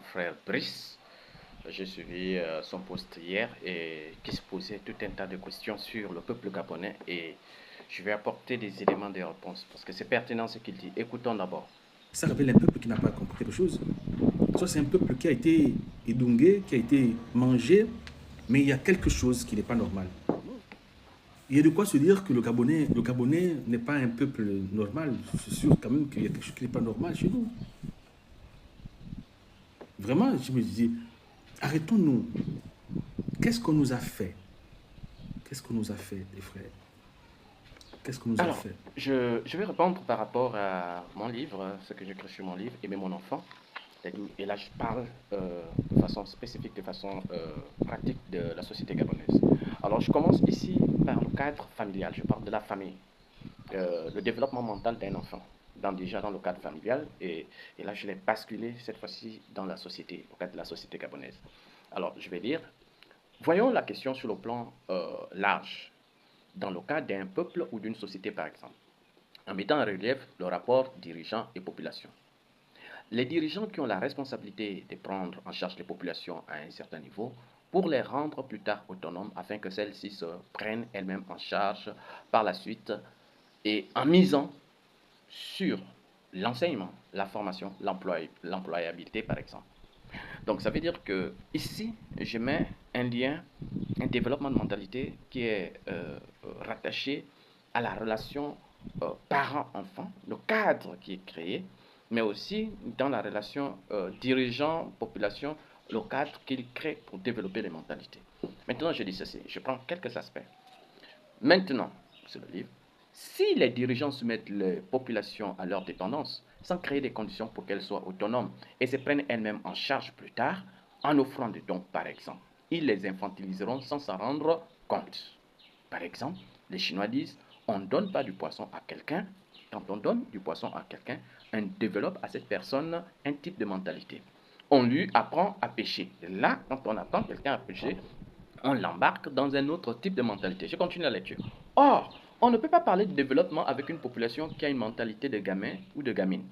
notre frère Brice. J'ai suivi son post hier et qui se posait tout un tas de questions sur le peuple gabonais et je vais apporter des éléments de réponse parce que c'est pertinent ce qu'il dit. Écoutons d'abord. Ça révèle un peuple qui n'a pas compris quelque chose. Soit c'est un peuple qui a été édongué, qui a été mangé, mais il y a quelque chose qui n'est pas normal. Il y a de quoi se dire que le Gabonais n'est pas un peuple normal. Je suis sûr quand même qu'il y a quelque chose qui n'est pas normal chez nous. Vraiment, je me dis, arrêtons-nous. Qu'est-ce qu'on nous a fait? Qu'est-ce qu'on nous a fait, les frères? Qu'est-ce qu'on nous a Alors, fait? je vais répondre par rapport à mon livre, ce que j'écris sur mon livre, Aimer mon enfant. Et là, je parle de façon spécifique, de façon pratique de la société gabonaise. Alors, je commence ici par le cadre familial. Je parle de la famille, le développement mental d'un enfant, déjà dans le cadre familial. Et là, je l'ai basculé cette fois-ci dans la société, au cadre de la société gabonaise. Alors, je vais dire, voyons la question sur le plan large, dans le cas d'un peuple ou d'une société, par exemple, en mettant en relief le rapport dirigeant et population. Les dirigeants qui ont la responsabilité de prendre en charge les populations à un certain niveau pour les rendre plus tard autonomes afin que celles-ci se prennent elles-mêmes en charge par la suite et en misant sur l'enseignement, la formation, l'employabilité par exemple. Donc ça veut dire que ici, je mets un lien, un développement de mentalité qui est rattaché à la relation parent-enfant, le cadre qui est créé, mais aussi dans la relation dirigeant-population, le cadre qu'il crée pour développer les mentalités. Maintenant, je dis ceci, je prends quelques aspects. Maintenant, c'est le livre, si les dirigeants soumettent les populations à leur dépendance, sans créer des conditions pour qu'elles soient autonomes et se prennent elles-mêmes en charge plus tard, en offrant des dons par exemple, ils les infantiliseront sans s'en rendre compte. Par exemple, les Chinois disent, on ne donne pas du poisson à quelqu'un. Quand on donne du poisson à quelqu'un, on développe à cette personne un type de mentalité. On lui apprend à pêcher. Et là, quand on apprend quelqu'un à pêcher, on l'embarque dans un autre type de mentalité. Je continue la lecture. Or, on ne peut pas parler de développement avec une population qui a une mentalité de gamin ou de gamine.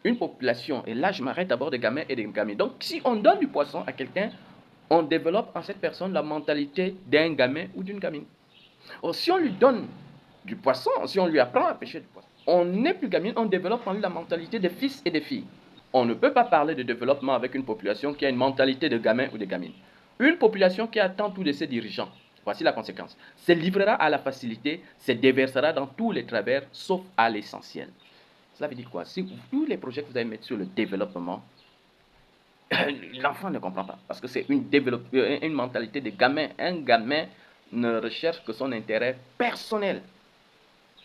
Une population, et là je m'arrête d'abord des gamins et des gamines. Donc si on donne du poisson à quelqu'un, on développe en cette personne la mentalité d'un gamin ou d'une gamine. Or, si on lui donne du poisson, si on lui apprend à pêcher du poisson, on n'est plus gamine, on développe en lui la mentalité des fils et des filles. On ne peut pas parler de développement avec une population qui a une mentalité de gamin ou de gamine. Une population qui attend tout de ses dirigeants, voici la conséquence, se livrera à la facilité, se déversera dans tous les travers, sauf à l'essentiel. Cela veut dire quoi? Si tous les projets que vous allez mettre sur le développement, l'enfant ne comprend pas, parce que c'est une mentalité de gamin. Un gamin ne recherche que son intérêt personnel.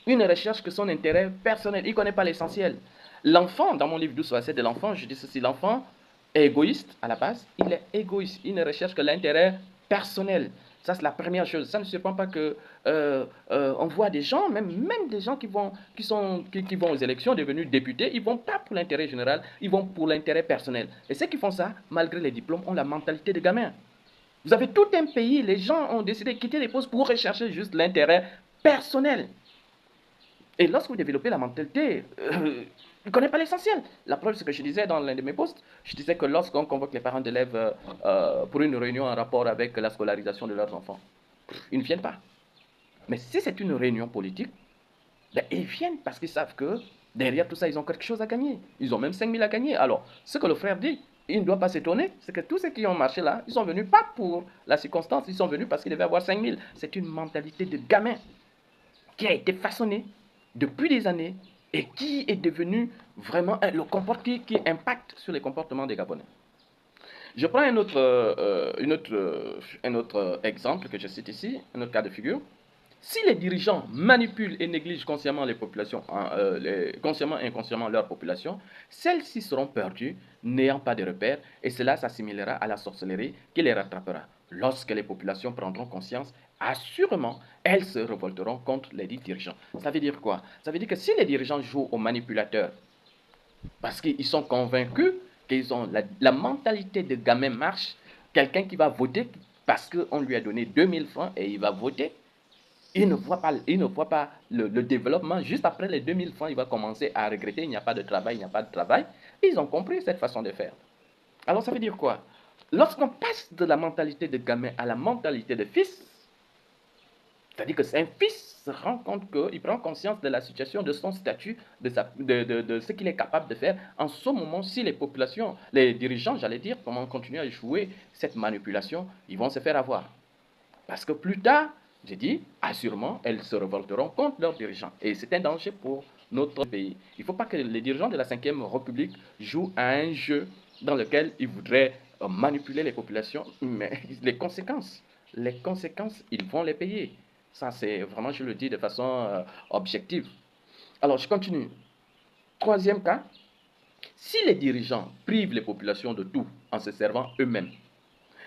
Il ne recherche que son intérêt personnel. Il ne connaît pas l'essentiel. L'enfant, dans mon livre 12 verset de l'enfant, je dis ceci, l'enfant est égoïste à la base. Il est égoïste. Il ne recherche que l'intérêt personnel. Ça, c'est la première chose. Ça ne se prend pas que on voit des gens, même des gens qui vont aux élections, devenus députés, ils ne vont pas pour l'intérêt général, ils vont pour l'intérêt personnel. Et ceux qui font ça, malgré les diplômes, ont la mentalité de gamin. Vous avez tout un pays, les gens ont décidé de quitter les postes pour rechercher juste l'intérêt personnel. Et lorsque vous développez la mentalité, ne connaît pas l'essentiel. La preuve, c'est que je disais dans l'un de mes posts, je disais que lorsqu'on convoque les parents d'élèves pour une réunion en rapport avec la scolarisation de leurs enfants, ils ne viennent pas. Mais si c'est une réunion politique, ben, ils viennent parce qu'ils savent que derrière tout ça, ils ont quelque chose à gagner. Ils ont même 5 000 à gagner. Alors, ce que le frère dit, il ne doit pas s'étonner, c'est que tous ceux qui ont marché là, ils sont venus pas pour la circonstance, ils sont venus parce qu'ils devaient avoir 5 000. C'est une mentalité de gamin qui a été façonnée depuis des années et qui est devenu vraiment le comportement qui impacte sur les comportements des Gabonais. Je prends un autre exemple que je cite ici, un autre cas de figure. Si les dirigeants manipulent et négligent consciemment les populations, consciemment et inconsciemment leur population, celles-ci seront perdues, n'ayant pas de repères, et cela s'assimilera à la sorcellerie qui les rattrapera. Lorsque les populations prendront conscience, assurément, elles se révolteront contre les dirigeants. Ça veut dire quoi? Ça veut dire que si les dirigeants jouent aux manipulateurs, parce qu'ils sont convaincus qu'ils ont la mentalité de gamin marche, quelqu'un qui va voter parce qu'on lui a donné 2 000 francs et il va voter, il ne voit pas le développement. Juste après les 2 000 francs, il va commencer à regretter, il n'y a pas de travail, il n'y a pas de travail. Ils ont compris cette façon de faire. Alors ça veut dire quoi? Lorsqu'on passe de la mentalité de gamin à la mentalité de fils, c'est-à-dire que c'est un fils se rend compte qu'il prend conscience de la situation, de son statut, de ce qu'il est capable de faire. En ce moment, si les populations, les dirigeants, j'allais dire, comment continuer à jouer cette manipulation, ils vont se faire avoir. Parce que plus tard, j'ai dit, assurément, elles se révolteront contre leurs dirigeants. Et c'est un danger pour notre pays. Il ne faut pas que les dirigeants de la Ve République jouent à un jeu dans lequel ils voudraient manipuler les populations, mais les conséquences, ils vont les payer. Ça, c'est vraiment, je le dis de façon objective. Alors, je continue. Troisième cas, si les dirigeants privent les populations de tout en se servant eux-mêmes,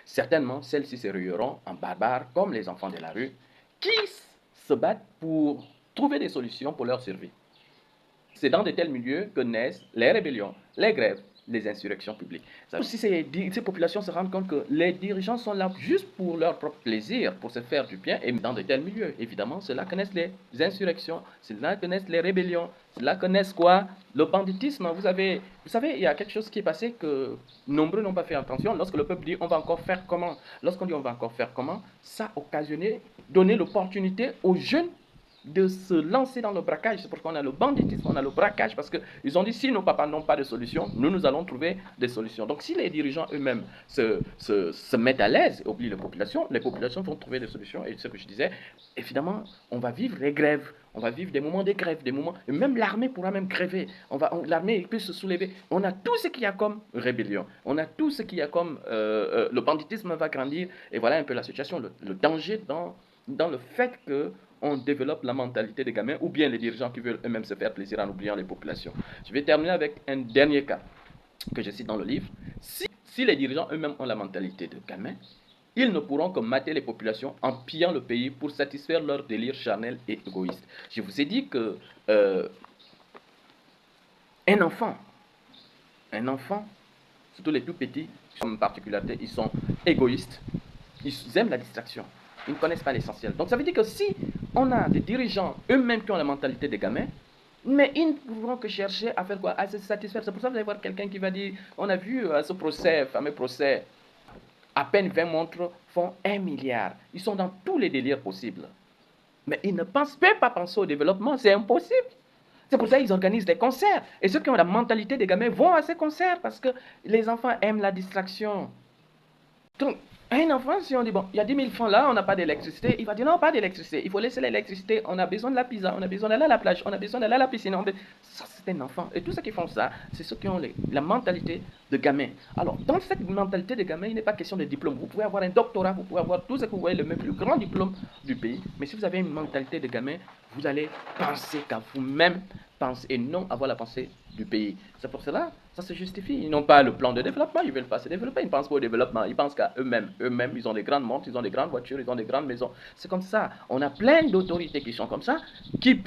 certainement celles-ci se rueront en barbares comme les enfants de la rue qui se battent pour trouver des solutions pour leur survie. C'est dans de tels milieux que naissent les rébellions, les grèves, les insurrections publiques. Si ces populations se rendent compte que les dirigeants sont là juste pour leur propre plaisir, pour se faire du bien, et dans de tels milieux, évidemment, c'est là que naissent les insurrections, c'est là que naissent les rébellions, c'est là que naissent quoi? Le banditisme. Vous savez, il y a quelque chose qui est passé que nombreux n'ont pas fait attention. Lorsque le peuple dit on va encore faire comment, lorsqu'on dit on va encore faire comment, ça a occasionné, donné l'opportunité aux jeunes de se lancer dans le braquage. C'est pourquoi on a le banditisme, on a le braquage, parce qu'ils ont dit si nos papas n'ont pas de solution, nous allons trouver des solutions. Donc si les dirigeants eux-mêmes se mettent à l'aise et oublient les populations vont trouver des solutions. Et ce que je disais, évidemment, on va vivre les grèves, on va vivre des moments de grève, des moments, et même l'armée pourra même gréver, l'armée peut se soulever. On a tout ce qu'il y a comme rébellion, on a tout ce qu'il y a comme, le banditisme va grandir, et voilà un peu la situation, le danger dans le fait que on développe la mentalité des gamins, ou bien les dirigeants qui veulent eux-mêmes se faire plaisir en oubliant les populations. Je vais terminer avec un dernier cas que je cite dans le livre. Si les dirigeants eux-mêmes ont la mentalité de gamins, ils ne pourront que mater les populations en pillant le pays pour satisfaire leur délire charnel et égoïste. Je vous ai dit que un enfant, surtout les tout petits, comme particularité, ils sont égoïstes, ils aiment la distraction. Ils ne connaissent pas l'essentiel. Donc ça veut dire que si on a des dirigeants eux-mêmes qui ont la mentalité des gamins, mais ils ne pourront que chercher à faire quoi? À se satisfaire. C'est pour ça que vous allez voir quelqu'un qui va dire, on a vu ce procès, fameux procès, à peine 20 montres font 1 milliard. Ils sont dans tous les délires possibles. Mais ils ne pensent même pas penser au développement, c'est impossible. C'est pour ça qu'ils organisent des concerts. Et ceux qui ont la mentalité des gamins vont à ces concerts parce que les enfants aiment la distraction. Donc, un enfant, si on dit, bon, il y a 10 000 francs là, on n'a pas d'électricité, il va dire non, pas d'électricité, il faut laisser l'électricité, on a besoin de la pizza, on a besoin d'aller à la plage, on a besoin d'aller à la piscine. Ça, c'est un enfant. Et tous ceux qui font ça, c'est ceux qui ont la mentalité de gamin. Alors, dans cette mentalité de gamin, il n'est pas question de diplôme. Vous pouvez avoir un doctorat, vous pouvez avoir tout ce que vous voyez, le même plus grand diplôme du pays. Mais si vous avez une mentalité de gamin, vous allez penser qu'à vous-même, et non avoir la pensée du pays. C'est pour cela, ça se justifie. Ils n'ont pas le plan de développement, ils ne veulent pas se développer, ils ne pensent pas au développement, ils pensent qu'à eux-mêmes. Eux-mêmes, ils ont des grandes montres, ils ont des grandes voitures, ils ont des grandes maisons. C'est comme ça. On a plein d'autorités qui sont comme ça, qui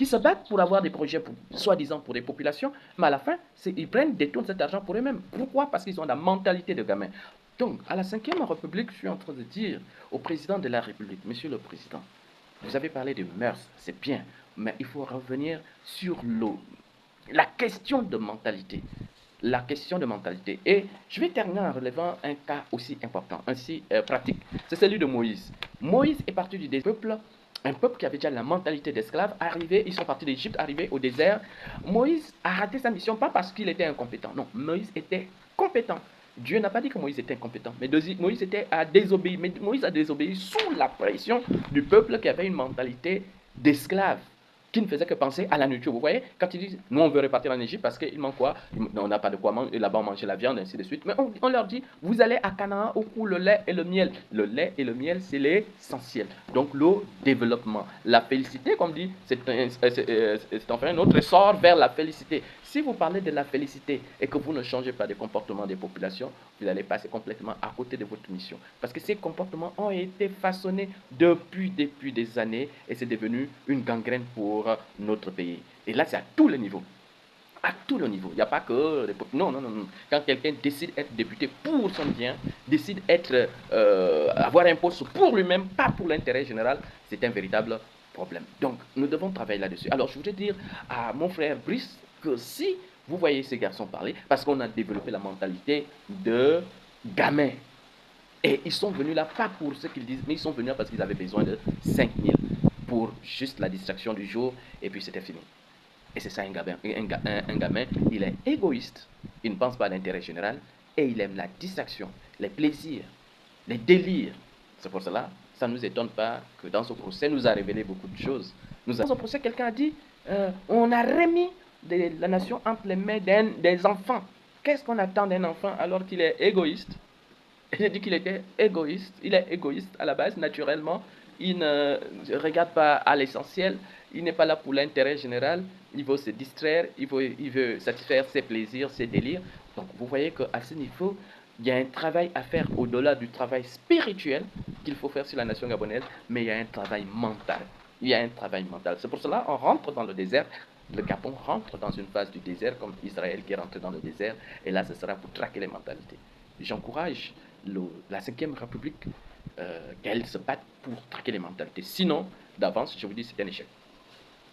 se battent pour avoir des projets, soi-disant pour des populations, mais à la fin, ils détournent cet argent pour eux-mêmes. Pourquoi? Parce qu'ils ont la mentalité de gamin. Donc, à la Ve République, je suis en train de dire au président de la République, Monsieur le Président, vous avez parlé de mœurs, c'est bien, mais il faut revenir sur la question de mentalité. La question de mentalité. Et je vais terminer en relevant un cas aussi important, ainsi pratique. C'est celui de Moïse. Moïse est parti du peuple, un peuple qui avait déjà la mentalité d'esclave. Ils sont partis d'Égypte, arrivés au désert. Moïse a raté sa mission, pas parce qu'il était incompétent. Non, Moïse était compétent. Dieu n'a pas dit que Moïse était incompétent, mais Moïse a désobéi. Mais Moïse a désobéi sous la pression du peuple qui avait une mentalité d'esclave, qui ne faisait que penser à la nourriture. Vous voyez, quand ils disent, nous on veut repartir en Égypte parce qu'il manque quoi? On n'a pas de quoi manger, là-bas on mangeait la viande, ainsi de suite. Mais on leur dit, vous allez à Canaan où coule le lait et le miel. Le lait et le miel, c'est l'essentiel. Donc le développement. La félicité, comme dit, c'est enfin un autre essor vers la félicité. Si vous parlez de la félicité et que vous ne changez pas le comportement des populations, vous allez passer complètement à côté de votre mission. Parce que ces comportements ont été façonnés depuis des années et c'est devenu une gangrène pour notre pays. Et là, c'est à tous les niveaux. À tous les niveaux. Il n'y a pas que les non. Quand quelqu'un décide d'être député pour son bien, décide avoir un poste pour lui-même, pas pour l'intérêt général, c'est un véritable problème. Donc, nous devons travailler là-dessus. Alors, je voudrais dire à mon frère Brice que si Vous voyez ces garçons parler parce qu'on a développé la mentalité de gamins. Et ils sont venus là, pas pour ce qu'ils disent, mais ils sont venus là parce qu'ils avaient besoin de 5000 pour juste la distraction du jour, et puis c'était fini. Et c'est ça un gamin. Un gamin, il est égoïste, il ne pense pas à l'intérêt général, et il aime la distraction, les plaisirs, les délires. C'est pour cela, ça ne nous étonne pas que dans ce procès, nous a révélé beaucoup de choses. Dans ce procès, quelqu'un a dit, on a remis la nation entre les mains des enfants. Qu'est-ce qu'on attend d'un enfant alors qu'il est égoïste? Il a dit qu'il était égoïste. Il est égoïste à la base, naturellement. Il ne regarde pas à l'essentiel. Il n'est pas là pour l'intérêt général. Il veut se distraire. Il veut satisfaire ses plaisirs, ses délires. Donc, vous voyez qu'à ce niveau, il y a un travail à faire au-delà du travail spirituel qu'il faut faire sur la nation gabonaise, mais il y a un travail mental. Il y a un travail mental. C'est pour cela qu'on rentre dans le désert. Le Gabon rentre dans une phase du désert, comme Israël qui rentre dans le désert. Et là, ce sera pour traquer les mentalités. J'encourage la 5e République qu'elle se batte pour traquer les mentalités. Sinon, d'avance, je vous dis, c'est un échec.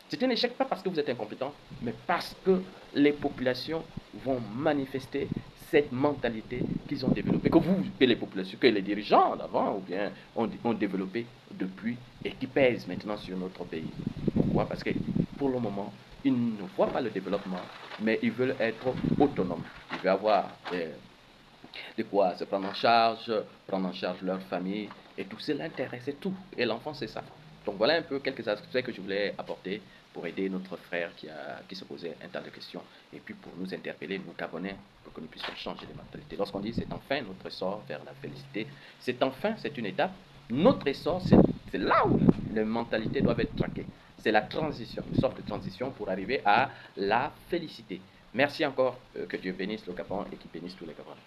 C'est un échec pas parce que vous êtes incompétent, mais parce que les populations vont manifester cette mentalité qu'ils ont développée, que les populations, que les dirigeants d'avant ou bien ont développé depuis et qui pèsent maintenant sur notre pays. Pourquoi? Parce que pour le moment, ils ne voient pas le développement, mais ils veulent être autonomes. Ils veulent avoir de quoi se prendre en charge leur famille et tout. C'est l'intérêt, c'est tout. Et l'enfant, c'est ça. Donc voilà un peu quelques aspects que je voulais apporter pour aider notre frère qui se posait un tas de questions et puis pour nous interpeller, nous Gabonais, pour que nous puissions changer de mentalité. Lorsqu'on dit c'est enfin notre essor vers la félicité, c'est enfin, c'est une étape. Notre essor, c'est là où les mentalités doivent être traquées. C'est la transition, une sorte de transition pour arriver à la félicité. Merci encore, que Dieu bénisse le Gabon et qu'il bénisse tous les Gabonais.